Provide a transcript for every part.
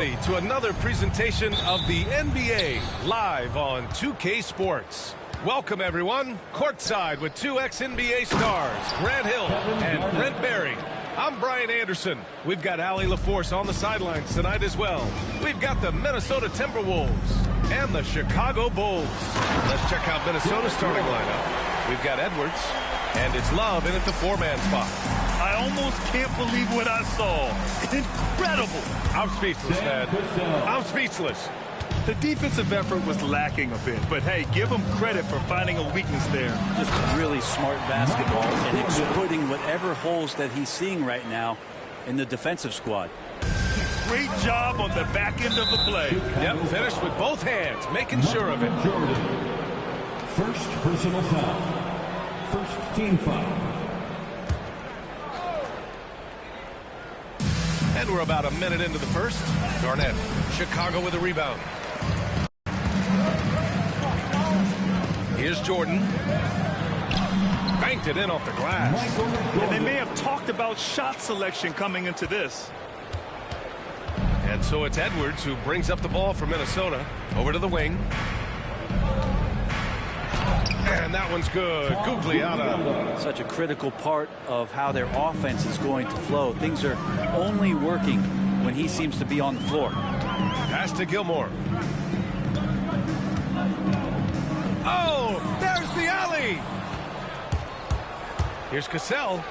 To another presentation of the NBA live on 2K Sports. Welcome everyone, courtside with two ex-NBA stars, Grant Hill and Brent Barry. I'm Brian Anderson. We've got Allie LaForce on the sidelines tonight as well. We've got the Minnesota Timberwolves and the Chicago Bulls. Let's check out Minnesota's starting lineup. We've got Edwards, and it's Love in at the four-man spot. I almost can't believe what I saw. Incredible. I'm speechless, man. I'm speechless. The defensive effort was lacking a bit, but hey, give them credit for finding a weakness there. Just really smart basketball and exploiting whatever holes that he's seeing right now in the defensive squad. Great job on the back end of the play. Yep, finished with both hands, making sure of it. First personal foul. First team foul. And we're about a minute into the first. Garnett, Chicago with a rebound. Here's Jordan. Banked it in off the glass. And they may have talked about shot selection coming into this. And so it's Edwards who brings up the ball for Minnesota. Over to the wing. And that one's good. Gugliotta. Such a critical part of how their offense is going to flow. Things are only working when he seems to be on the floor. Pass to Gilmore. Oh, there's the alley. Here's Cassell.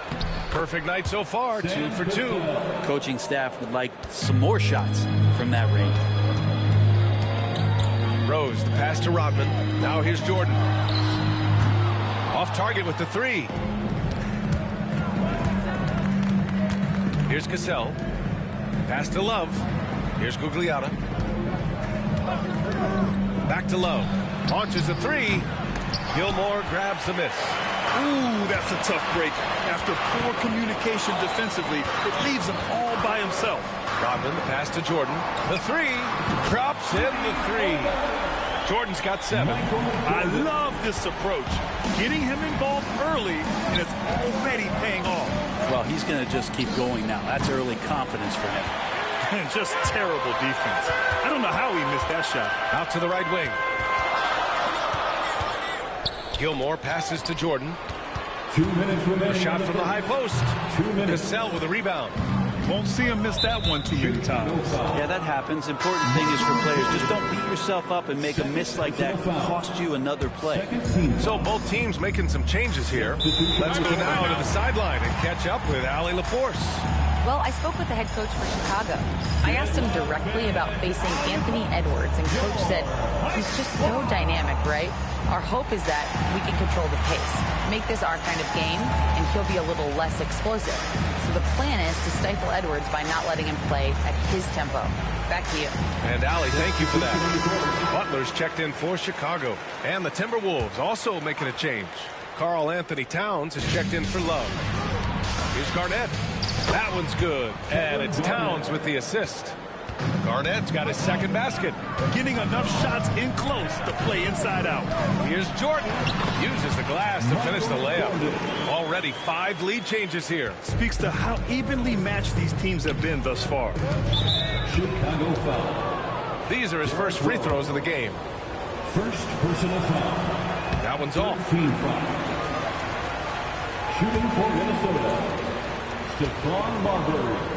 Perfect night so far, 2 for 2. Coaching staff would like some more shots from that range. Rose, the pass to Rodman. Now here's Jordan. Off target with the three. Here's Cassell. Pass to Love. Here's Gugliotta. Back to Love. Launches a three. Gilmore grabs the miss. Ooh, that's a tough break. After poor communication defensively, it leaves him all by himself. Rodman, the pass to Jordan. The three. Drops in the three. Jordan's got 7. I love this approach. Getting him involved early, and it's already paying off. Well, he's going to just keep going now. That's early confidence for him. And just terrible defense. I don't know how he missed that shot. Out to the right wing. Gilmore passes to Jordan. 2 minutes remaining. A shot from the high post. 2 minutes. Cassell with a rebound. Won't see him miss that one too many times. Yeah, that happens. Important thing is for players, just don't beat yourself up and make a miss like that cost you another play. So both teams making some changes here. Let's go now to the sideline and catch up with Allie LaForce. Well, I spoke with the head coach for Chicago. I asked him directly about facing Anthony Edwards, and Coach said, he's just so dynamic, right? Our hope is that we can control the pace, make this our kind of game, and he'll be a little less explosive. So the plan is to stifle Edwards by not letting him play at his tempo. Back to you. And Allie, thank you for that. Butler's checked in for Chicago. And the Timberwolves also making a change. Karl Anthony Towns is checked in for Love. Here's Garnett. That one's good. And it's Towns with the assist. Garnett's got his second basket. Getting enough shots in close to play inside out. Here's Jordan. Uses the glass to finish the layup. Already 5 lead changes here. Speaks to how evenly matched these teams have been thus far. Chicago foul. These are his first free throws of the game. First personal foul. That one's off. Team foul. Shooting for Minnesota. Stephon Marbury.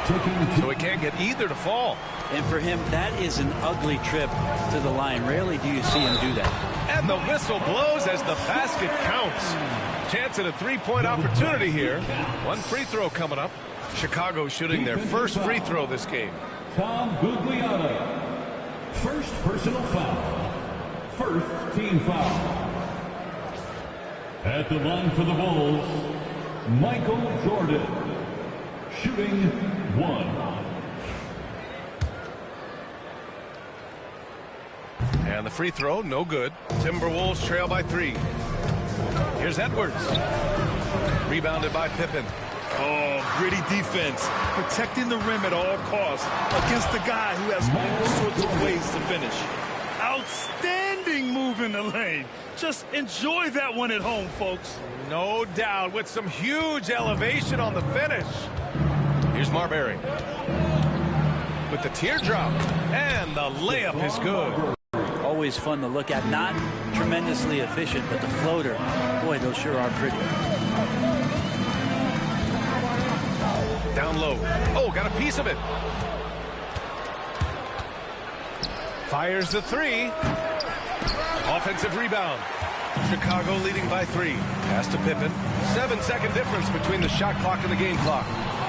So he can't get either to fall. And for him, that is an ugly trip to the line. Rarely do you see him do that. And the whistle blows as the basket counts. Chance at a three-point opportunity here. One free throw coming up. Chicago shooting their first free throw this game. Tom Gugliotta. First personal foul. First team foul. At the line for the Bulls, Michael Jordan. Shooting 1. And the free throw, no good. Timberwolves trail by 3. Here's Edwards. Rebounded by Pippen. Oh, gritty defense. Protecting the rim at all costs against a guy who has all sorts of ways to finish. Outstanding move in the lane. Just enjoy that one at home, folks. No doubt, with some huge elevation on the finish. Here's Marbury. with the teardrop. And the layup is good. Always fun to look at. Not tremendously efficient, but the floater, boy, those sure are pretty. Down low. Oh, got a piece of it. Fires the three. Offensive rebound. Chicago leading by 3. Pass to Pippen. 7-second difference between the shot clock and the game clock.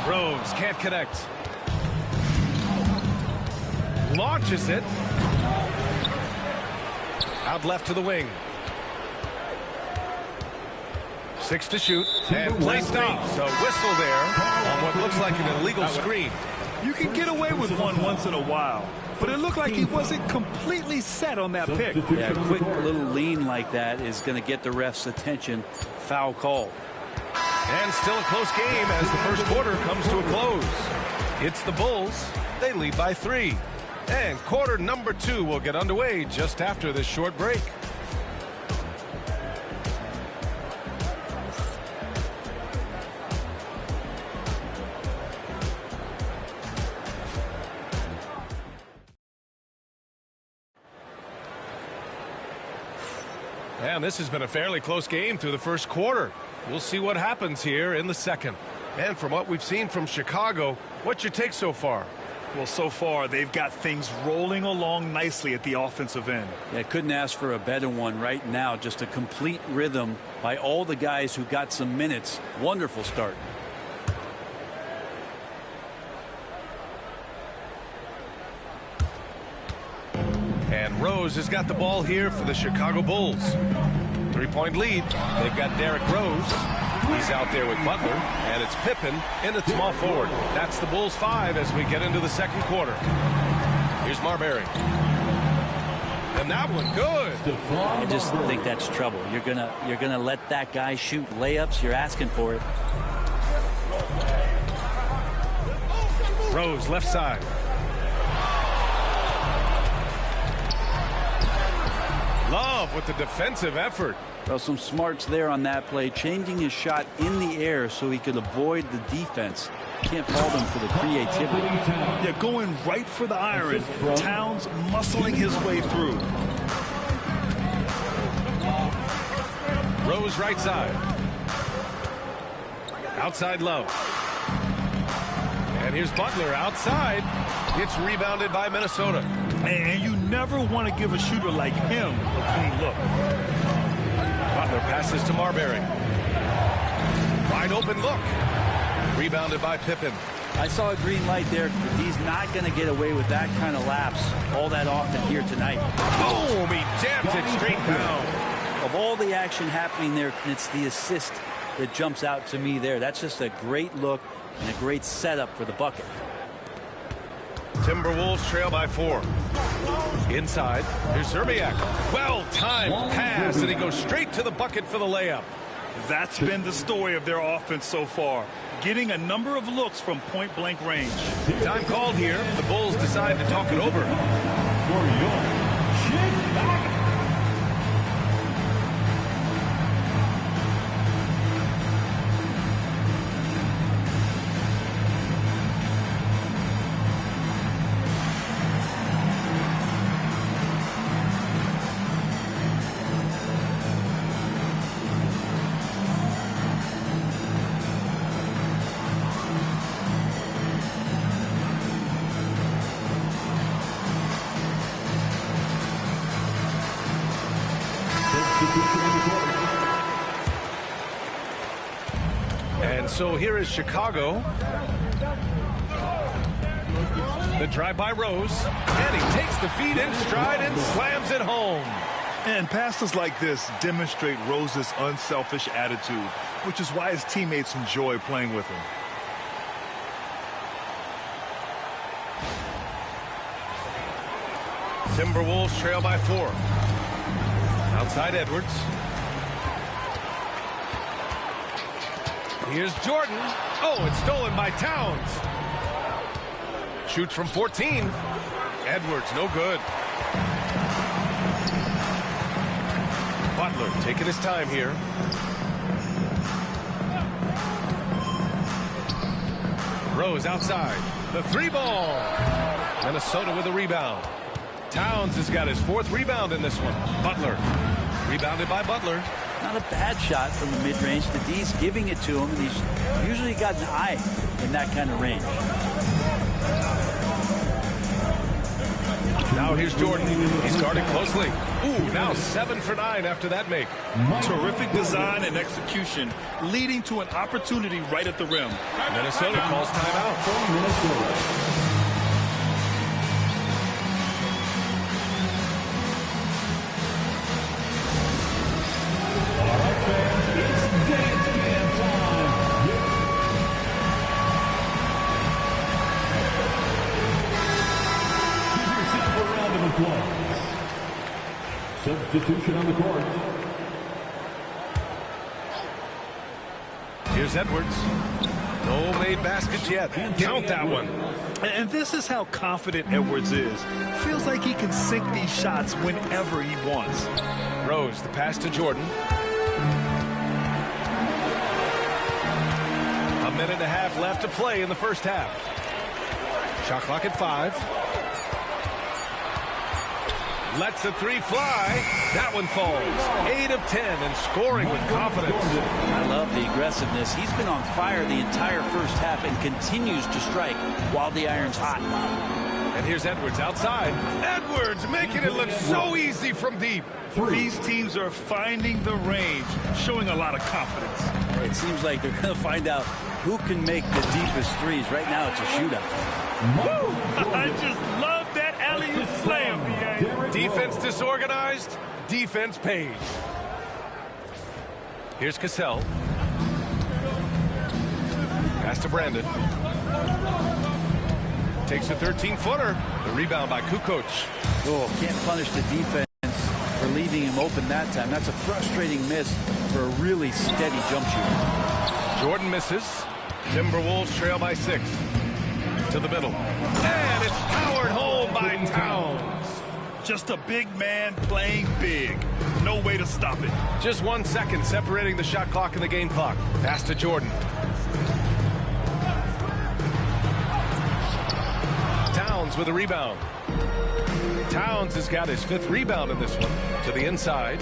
Rose can't connect. Launches it. Out left to the wing. 6 to shoot. And play stops. A whistle there on what looks like an illegal screen. You can get away with one once in a while, but it looked like he wasn't completely set on that pick. Yeah, a quick little lean like that is going to get the ref's attention. Foul call. And still a close game as the first quarter comes to a close. It's the Bulls. They lead by 3. And quarter number 2 will get underway just after this short break. And this has been a fairly close game through the first quarter. We'll see what happens here in the second. And from what we've seen from Chicago, what's your take so far? Well, so far, they've got things rolling along nicely at the offensive end. Yeah, couldn't ask for a better one right now. Just a complete rhythm by all the guys who got some minutes. Wonderful start. And Rose has got the ball here for the Chicago Bulls. 3-point lead. They've got Derrick Rose. He's out there with Butler. And it's Pippen in at small forward. That's the Bulls 5 as we get into the second quarter. Here's Marbury. And that one good. I just think that's trouble. You're gonna let that guy shoot layups. You're asking for it. Rose left side. Love with the defensive effort. Well, some smarts there on that play, changing his shot in the air so he could avoid the defense. Can't fault him for the creativity. Yeah, going right for the iron. Towns muscling his way through. Rose right side. Outside Love. And here's Butler outside. It's rebounded by Minnesota. And you never want to give a shooter like him a clean look. Butler passes to Marbury. Wide open look. Rebounded by Pippen. I saw a green light there, but he's not going to get away with that kind of lapse all that often here tonight. Boom! He jams it straight down. Of all the action happening there, it's the assist that jumps out to me there. That's just a great look and a great setup for the bucket. Timberwolves trail by 4. Inside, here's Zerbiak. Well-timed pass, and he goes straight to the bucket for the layup. That's been the story of their offense so far. Getting a number of looks from point-blank range. Time called here. The Bulls decide to talk it over. For your Chicago. And so here is Chicago. The drive by Rose. And he takes the feed in stride and slams it home. And passes like this demonstrate Rose's unselfish attitude, which is why his teammates enjoy playing with him. Timberwolves trail by 4. Outside Edwards. Here's Jordan. Oh, it's stolen by Towns. Shoots from 14. Edwards, no good. Butler taking his time here. Rose outside. The 3 ball. Minnesota with a rebound. Towns has got his 4th rebound in this one. Butler. Rebounded by Butler. Not a bad shot from the mid-range. The D's giving it to him, and he's usually got an eye in that kind of range. Now here's Jordan. He's guarded closely. Ooh, now 7 for 9 after that make. Terrific design and execution, leading to an opportunity right at the rim. Minnesota calls timeout. Substitution on the court. Here's Edwards. No made baskets yet. Count that one. And this is how confident Edwards is. Feels like he can sink these shots whenever he wants. Rose, the pass to Jordan. A minute and a half left to play in the first half. Shot clock at 5. Lets the 3 fly. That one falls. 8 of 10 and scoring with confidence. I love the aggressiveness. He's been on fire the entire first half and continues to strike while the iron's hot. And here's Edwards outside. Edwards making it look so easy from deep. These teams are finding the range, showing a lot of confidence. It seems like they're going to find out who can make the deepest threes. Right now it's a shootout. Woo! I just love that alley-oop slam. Defense disorganized, defense pays. Here's Cassell. Pass to Brandon. Takes a 13-footer. The rebound by Kukoc. Oh, can't punish the defense for leaving him open that time. That's a frustrating miss for a really steady jump shooter. Jordan misses. Timberwolves trail by 6. To the middle. And it's powered home by Towns. Just a big man playing big. No way to stop it. Just 1 second separating the shot clock and the game clock. Pass to Jordan. Towns with a rebound. Towns has got his 5th rebound in this one. To the inside.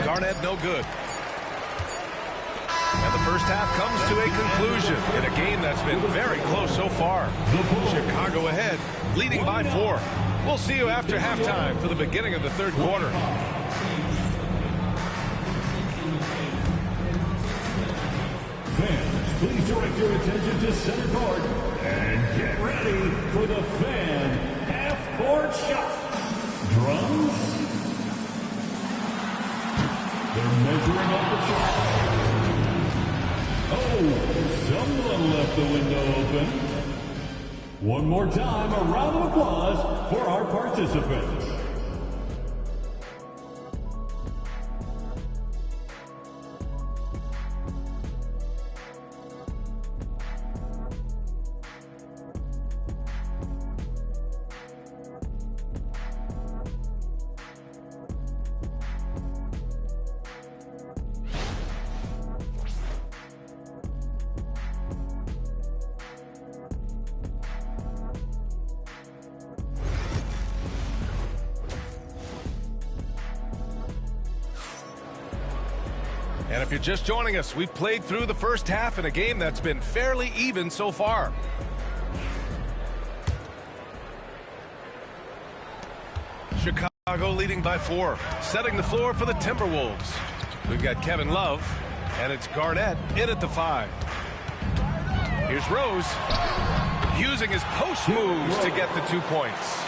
Garnett no good. And the first half comes to a conclusion in a game that's been very close so far. Chicago ahead, leading by 4. We'll see you after halftime for the beginning of the 3rd quarter. Fans, please direct your attention to center court and get ready for the fan half-court shot. Drums. They're measuring up the shot. Oh, someone left the window open. One more time, a round of applause for our participants. And if you're just joining us, we've played through the first half in a game that's been fairly even so far. Chicago leading by 4, setting the floor for the Timberwolves. We've got Kevin Love, and it's Garnett in at the 5. Here's Rose, using his post moves to get the 2 points.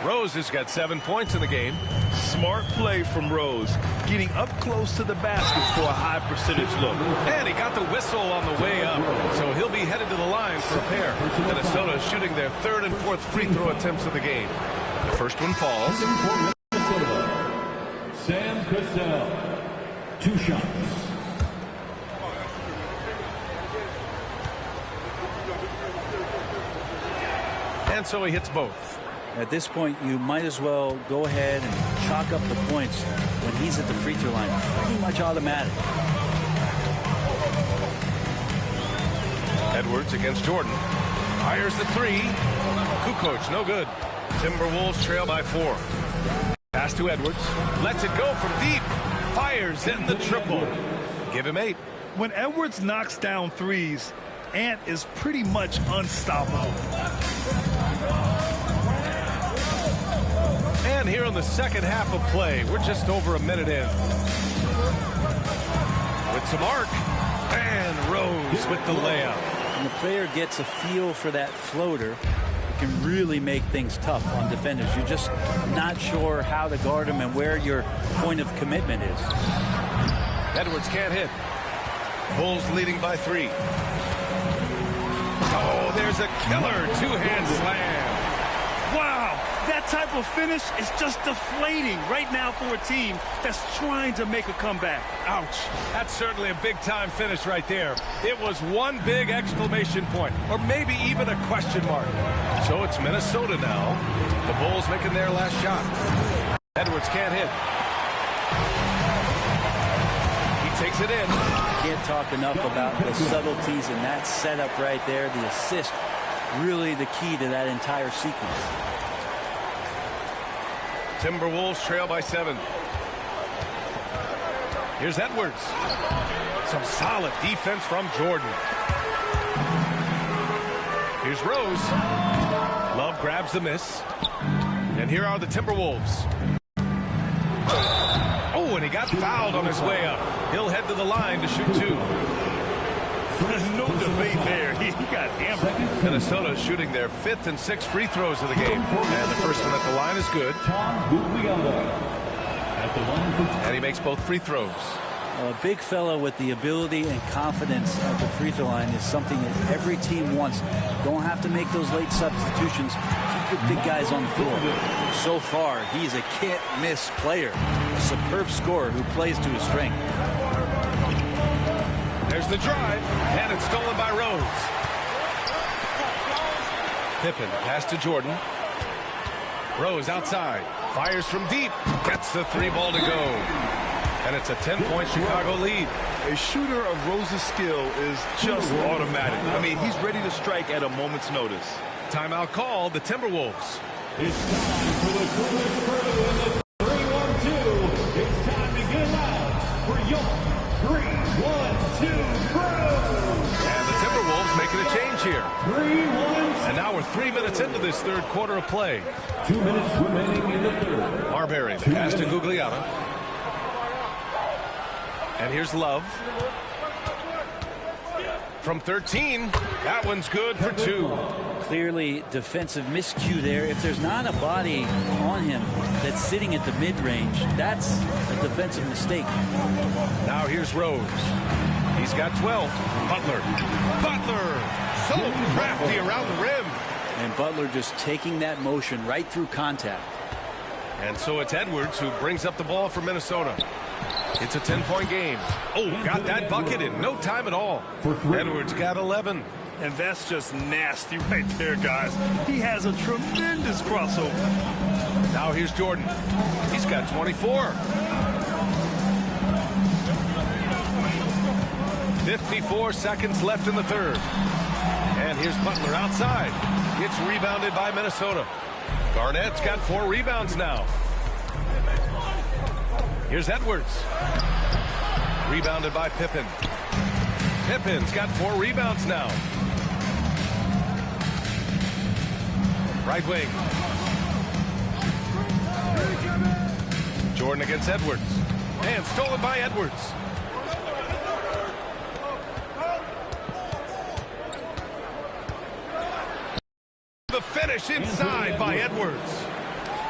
Rose has got 7 points in the game. Smart play from Rose, getting up close to the basket for a high percentage look. And he got the whistle on the way up, so he'll be headed to the line for a pair. Minnesota shooting their 3rd and 4th free throw attempts of the game. The first one falls. Sam Cassell, 2 shots. And so he hits both. At this point, you might as well go ahead and chalk up the points when he's at the free throw line. Pretty much automatic. Edwards against Jordan. Fires the 3. Kukoc, no good. Timberwolves trail by 4. Pass to Edwards. Lets it go from deep. Fires in the triple. Give him 8. When Edwards knocks down threes, Ant is pretty much unstoppable. And here in the second half of play, we're just over a minute in. With some arc. And Rose with the layup. When the player gets a feel for that floater, it can really make things tough on defenders. You're just not sure how to guard them and where your point of commitment is. Edwards can't hit. Bulls leading by 3. Oh, there's a killer two-hand slam. Wow, that type of finish is just deflating right now for a team that's trying to make a comeback. Ouch. That's certainly a big-time finish right there. It was one big exclamation point, or maybe even a question mark. So it's Minnesota now. The Bulls making their last shot. Edwards can't hit. He takes it in. Can't talk enough about the subtleties in that setup right there. The assist, really the key to that entire sequence. Timberwolves trail by 7. Here's Edwards. Some solid defense from Jordan. Here's Rose. Love grabs the miss. And here are the Timberwolves. Oh, and he got fouled on his way up. He'll head to the line to shoot 2. There's no debate there. He got hammered. Minnesota shooting their 5th and 6th free throws of the game. And the first one at the line is good. And he makes both free throws. A big fella with the ability and confidence at the free throw line is something that every team wants. Don't have to make those late substitutions. Keep the big guys on the floor. So far, he's a can't-miss player. A superb scorer who plays to his strength. There's the drive, and it's stolen by Rose. Pippen pass to Jordan. Rose outside, fires from deep, gets the 3-ball to go. And it's a 10-point Chicago lead. A shooter of Rose's skill is just automatic. I mean, he's ready to strike at a moment's notice. Timeout called, the Timberwolves. It's time for the Coolidge Crew in the 3-1-2. It's time to get loud for your 3-1-2 crew. And the Timberwolves making a change here. 3-1. And now we're 3 minutes into this third quarter of play. 2 minutes remaining in the third. Marbury, the pass to Gugliotta. And here's Love. From 13, that one's good for 2. Clearly defensive miscue there. If there's not a body on him that's sitting at the mid-range, that's a defensive mistake. Now here's Rose. He's got 12. Butler. Butler! So crafty around the rim. And Butler just taking that motion right through contact. And so it's Edwards who brings up the ball for Minnesota. It's a 10-point game. Oh, got that bucket in no time at all. Edwards got 11. And that's just nasty right there, guys. He has a tremendous crossover. Now here's Jordan. He's got 24. 54 seconds left in the third. And here's Butler outside. It's rebounded by Minnesota. Garnett's got 4 rebounds now. Here's Edwards. Rebounded by Pippen. Pippen's got 4 rebounds now. Right wing. Jordan against Edwards. And stolen by Edwards. The finish inside by Edwards.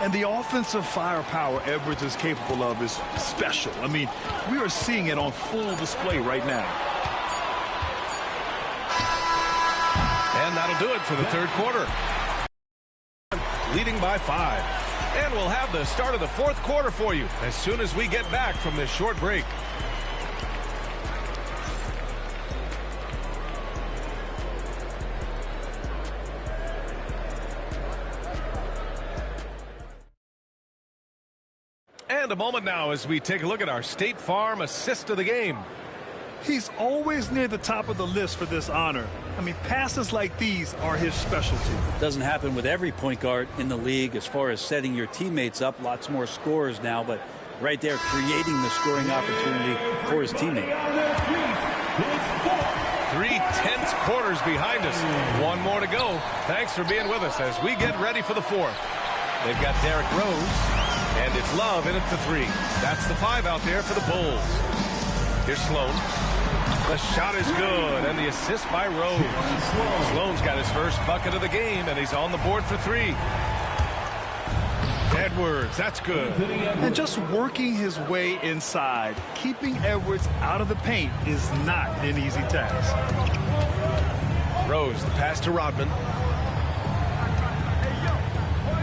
And the offensive firepower Edwards is capable of is special. I mean, we are seeing it on full display right now. And that'll do it for the third quarter. Leading by 5. And we'll have the start of the fourth quarter for you as soon as we get back from this short break. And a moment now as we take a look at our State Farm assist of the game. He's always near the top of the list for this honor. I mean, passes like these are his specialty. Doesn't happen with every point guard in the league as far as setting your teammates up. Lots more scorers now, but right there creating the scoring opportunity for his teammate. 3/10 quarters behind us. One more to go. Thanks for being with us as we get ready for the fourth. They've got Derrick Rose, and it's Love in at the 3. That's the 5 out there for the Bulls. Here's Sloan. The shot is good, and the assist by Rose. Sloan's got his first bucket of the game, and he's on the board for 3. Edwards, that's good. And just working his way inside, keeping Edwards out of the paint is not an easy task. Rose, the pass to Rodman.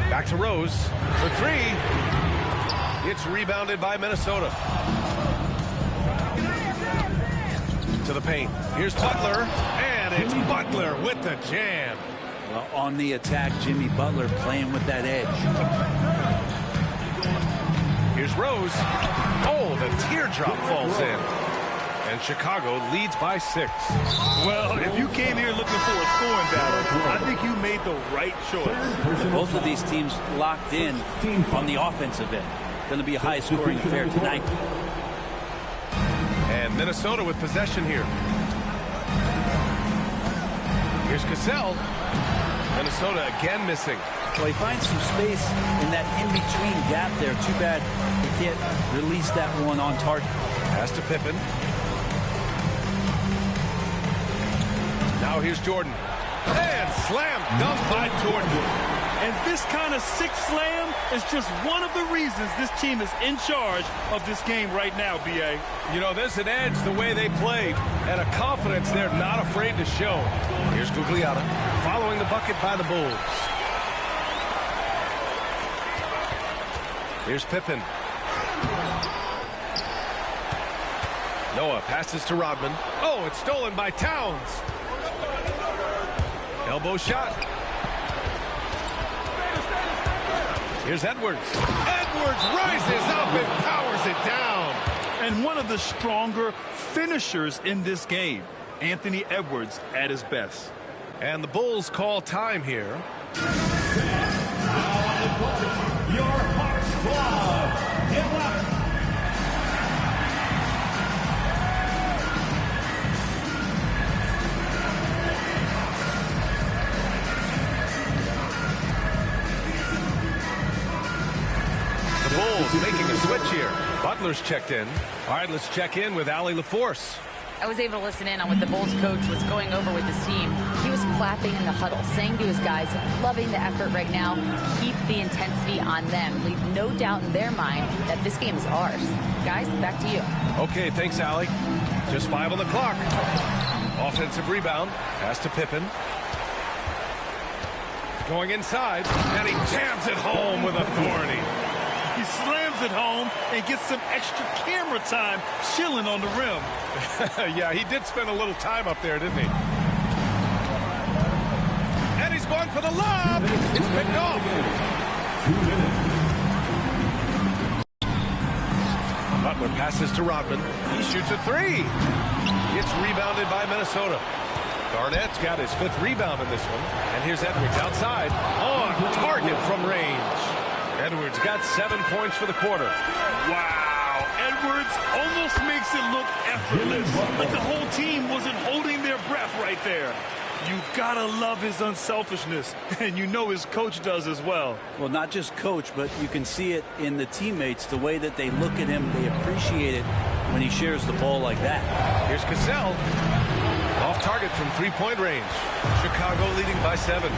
Back to Rose for 3. It's rebounded by Minnesota. To the paint. Here's Butler, and it's Butler with the jam. Well, on the attack, Jimmy Butler playing with that edge. Here's Rose. Oh, the teardrop falls in. And Chicago leads by 6. Well, if you came here looking for a scoring battle, I think you made the right choice. Both of these teams locked in on the offensive end. Going to be a high-scoring affair tonight. And Minnesota with possession here. Here's Cassell. Minnesota again missing. Well, he finds some space in that in-between gap there. Too bad he can't release that one on target. Pass to Pippen. Now here's Jordan. And slam dunk by Jordan. And this kind of sick slam is just one of the reasons this team is in charge of this game right now, B.A. You know, there's an edge the way they played and a confidence they're not afraid to show. Here's Gugliotta following the bucket by the Bulls. Here's Pippen. Noah passes to Rodman. Oh, it's stolen by Towns. Elbow shot. Here's Edwards. Edwards rises up and powers it down. And one of the stronger finishers in this game, Anthony Edwards at his best. And the Bulls call time here. Your Hawks Club, 11. The Bulls making a switch here. Butler's checked in. All right, let's check in with Allie LaForce. I was able to listen in on what the Bulls coach was going over with his team. He was clapping in the huddle, saying to his guys, loving the effort right now, keep the intensity on them. Leave no doubt in their mind that this game is ours. Guys, back to you. Okay, thanks, Allie. Just 5 on the clock. Offensive rebound. Pass to Pippen. Going inside, and he jams it home with authority. He slams it home and gets some extra camera time chilling on the rim. Yeah, he did spend a little time up there, didn't he? And he's going for the lob. It's picked off. Butler passes to Rodman. He shoots a 3. It's rebounded by Minnesota. Garnett's got his 5th rebound in this one. And here's Edwards outside on target from range. Edwards got 7 points for the quarter. Wow, Edwards almost makes it look effortless, like the whole team wasn't holding their breath right there. You gotta love his unselfishness, and you know his coach does as well. Well, not just coach, but you can see it in the teammates, the way that they look at him. They appreciate it when he shares the ball like that. Here's Cassell. Off target from 3-point range. Chicago leading by 7.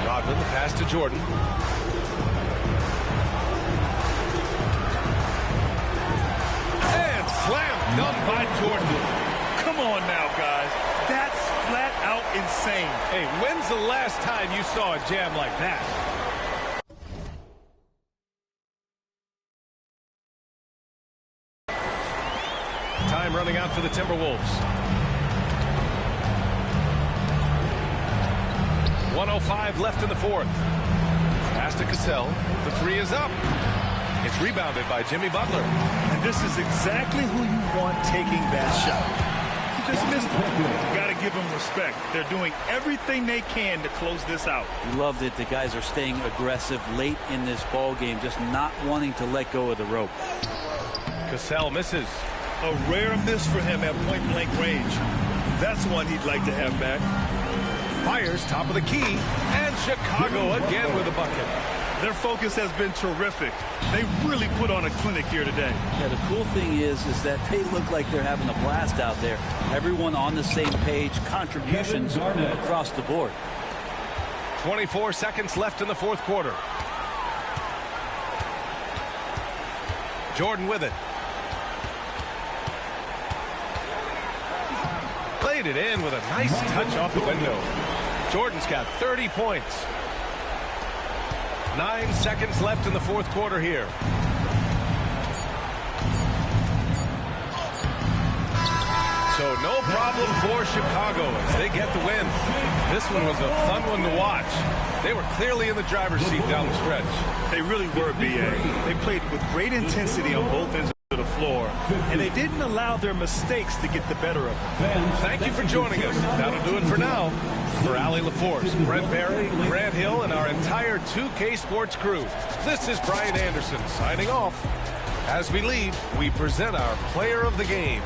Rodman, the pass to Jordan. And slam dunk by Jordan. Come on now, guys. That's flat out insane. Hey, when's the last time you saw a jam like that? Time running out for the Timberwolves. 1:05 left in the fourth. Pass to Cassell. The 3 is up. It's rebounded by Jimmy Butler. And this is exactly who you want taking that shot. He just missed it. You got to give them respect. They're doing everything they can to close this out. You love that the guys are staying aggressive late in this ball game, just not wanting to let go of the rope. Cassell misses. A rare miss for him at point-blank range. That's one he'd like to have back. Fires top of the key, and Chicago again with a bucket. Their focus has been terrific. They really put on a clinic here today. Yeah, the cool thing is that they look like they're having a blast out there. Everyone on the same page, contributions across the board. 24 seconds left in the fourth quarter. Jordan with it. Played it in with a nice touch off the window. Jordan's got 30 points. 9 seconds left in the fourth quarter here. So no problem for Chicago as they get the win. This one was a fun one to watch. They were clearly in the driver's seat down the stretch. They really were, B.A. They played with great intensity on both ends of the floor, and they didn't allow their mistakes to get the better of them. Thank you for joining us. That'll do it for now. For Allie LaForce, Brent Barry, Grant Hill, and our entire 2K Sports crew, this is Brian Anderson signing off. As we leave, we present our player of the game.